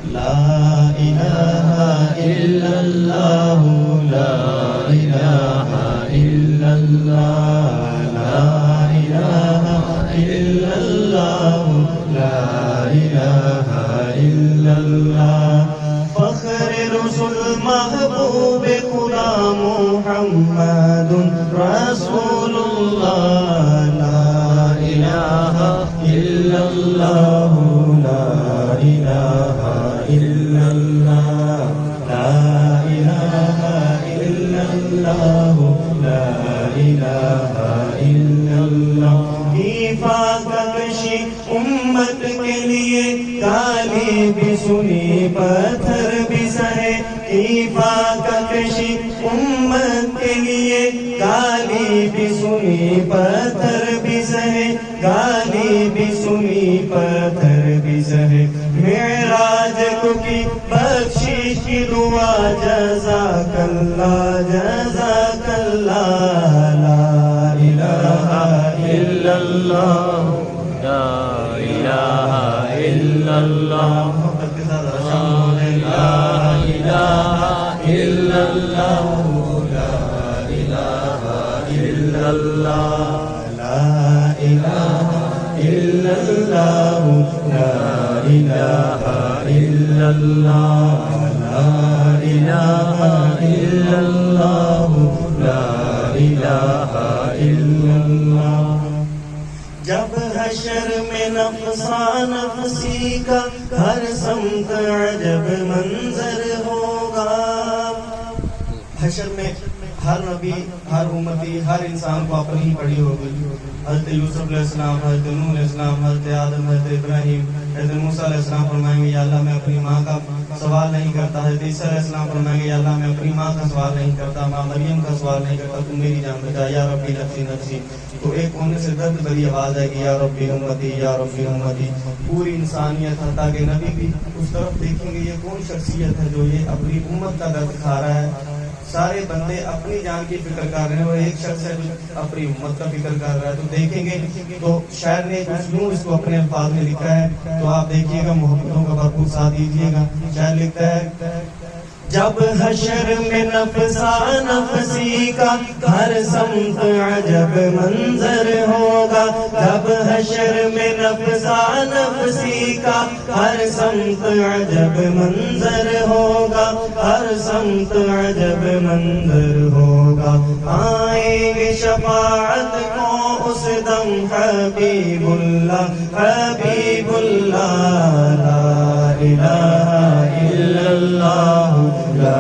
لا الہ الا اللہ لا الہ الا اللہ لا الہ الا اللہ لا الہ الا اللہ فخر رسول محبوب خدا محمد رسول اللہ لا الہ الا اللہ لا الہ الا اللہ لا الہ الا اللہ لا الہ الا اللہ کشی امت کے لیے گالی بھی سنی پتھر بھی سہے کشی امت کے لیے گالی بھی سنی پتھر بھی سہے گالی بھی سنی پتھر بھی سہے معراج کو کی بخشش کی دعا جزاک اللہ لا الہ الا اللہ لا الہ الا اللہ لا الہ الا اللہ لا الہ الا اللہ لا الہ الا اللہ لا الہ الا اللہ لا الہ الا اللہ لا الہ الا اللہ جب حشر میں نفسا نفسی کا ہر سمت عجب منظر ہوگا حشر میں ہر نبی ہر امتی ہر انسان کو اپنی پڑی ہوگی حضرت یوسف علیہ السلام حضرت نوح علیہ السلام حضرت آدم حضرت ابراہیم حضرت موسیٰ علیہ السلام فرمائیں گے یا اللہ میں اپنی ماں کا سوال نہیں کرتا حضرت عیسیٰ علیہ السلام فرمائیں گے یا اللہ میں اپنی ماں کا سوال نہیں کرتا ماں مریم کا سوال نہیں کرتا تم میری جان بچا یا ربی نفسی نفسی تو ایک کونے سے درد بھری آواز ہے کہ یا ربی امتی یا ربی امتی پوری انسانیت حتیٰ کہ نبی بھی اس طرف دیکھیں گے یہ کون شخصیت ہے جو یہ اپنی امت کا درد کھا رہا ہے سارے بندے اپنی جان کی فکر کر رہے ہیں اور ایک شخص ہے جو اپنی امت کا فکر کر رہا ہے تو دیکھیں گے تو شاعر نے یوں اس کو اپنے الفاظ میں لکھا ہے تو آپ دیکھیے گا محبتوں کا بھرپور ساتھ دیجیے گا شاعر لکھتا ہے جب حشر میں نفسا نفسی کا ہر سمت عجب منظر ہوگا جب حشر میں نفسا نفسی کا ہر سمت عجب منظر ہوگا ہر سمت عجب منظر ہوگا آئیں گے شفاعت کو اس دم حبیب اللہ لا الہ الا اللہ لا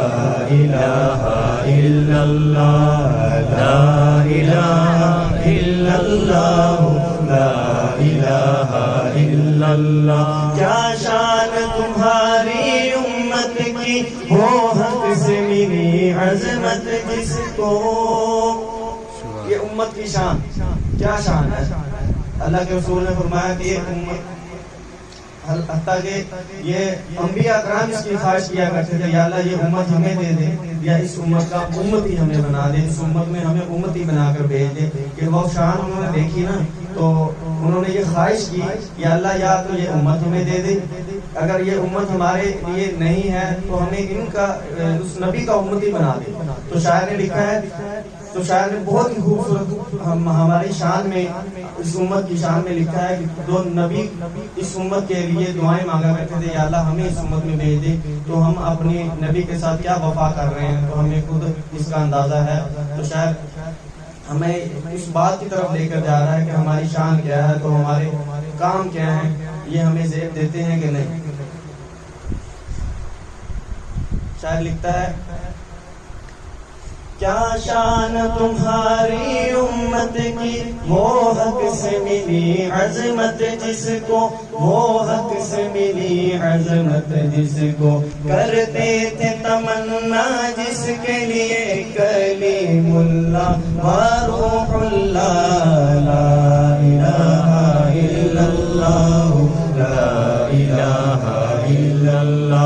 الہ الا اللہ لا الہ الا اللہ لا الہ الا اللہ کیا شان تمہاری امت کی ہو حق سے ملی عظمت جس کو یہ امت کی شان کیا شان ہے اللہ کے رسول نے فرمایا کہ یہ امت حتیٰ کہ یہ انبیاء اکرام اس کی خواہش کیا کرتے تھے یا اللہ یہ امت ہمیں دے دے یا اس امت کا امتی ہمیں بنا دے اس امت میں ہمیں امتی بنا کر بھیج دے کہ وہ شان انہوں نے دیکھی نا تو انہوں نے یہ خواہش کی یا اللہ یا تو یہ امت ہمیں دے دے اگر یہ امت ہمارے لیے نہیں ہے تو ہمیں ان کا اس نبی کا امتی بنا دے تو شاعر نے لکھا ہے تو شاعر نے بہت ہی خوبصورت ہماری شان میں اس امت کی شان میں لکھا ہے کہ دو نبی اس امت کے لیے دعائیں مانگا کرتے تھے یا اللہ ہمیں اس امت میں بھیج دے تو ہم اپنے نبی کے ساتھ کیا وفا کر رہے ہیں تو ہمیں خود اس کا اندازہ ہے تو شاید ہمیں اس بات کی طرف لے کر جا رہا ہے کہ ہماری شان کیا ہے تو ہمارے کام کیا ہیں یہ ہمیں زیب دیتے ہیں کہ نہیں شاعر لکھتا ہے کیا شان تمہاری امت کی وہ حق سے ملی عظمت جس کو وہ حق سے ملی عظمت جس کو کرتے تھے تمنا جس کے لیے کلیم اللہ و روح اللہ لا الہ الا اللہ لا الہ الا اللہ